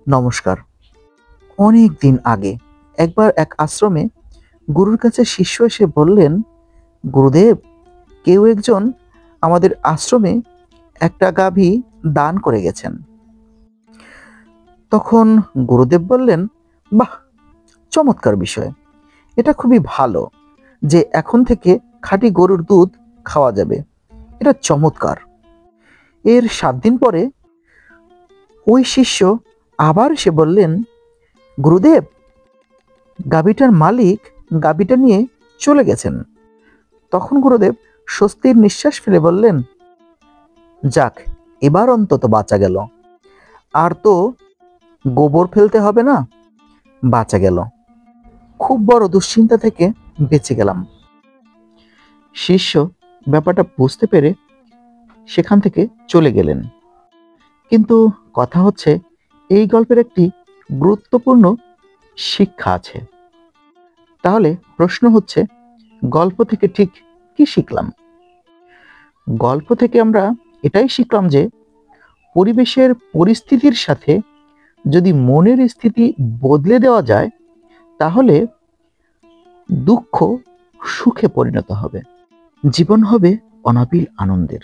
নমস্কার। অনেক দিন আগে একবার এক আশ্রমে গুরুর কাছে শিষ্য এসে বললেন, গুরুদেব, কেউ একজন আমাদের আশ্রমে একটা গাভী দান করে গেছেন। তখন গুরুদেব বললেন, বাহ, চমৎকার বিষয়। এটা খুবই ভালো যে এখন থেকে খাঁটি গরুর দুধ খাওয়া যাবে। এটা চমৎকার। এর 7 দিন পরে ওই শিষ্য আবার এসে বললেন, গুরুদেব, গাভীটার মালিক গাভীটা নিয়ে চলে গেছেন। তখন গুরুদেব স্বস্তির নিঃশ্বাস ফেলে বললেন, যাক, এবার অন্তত বাঁচা গেল। আর তো গোবর ফেলতে হবে না, বাঁচা গেল। খুব বড় দুশ্চিন্তা থেকে বেঁচে গেলাম। শিষ্য ব্যাপারটা বুঝতে পেরে সেখান থেকে চলে গেলেন। কিন্তু কথা হচ্ছে, এই গল্পের একটি গুরুত্বপূর্ণ শিক্ষা আছে। তাহলে প্রশ্ন হচ্ছে, গল্প থেকে ঠিক কি শিখলাম? গল্প থেকে আমরা এটাই শিখলাম যে পরিবেশের পরিস্থিতির সাথে যদি মনের স্থিতি বদলে দেওয়া যায়, তাহলে দুঃখ সুখে পরিণত হবে, জীবন হবে অনাবিল আনন্দের।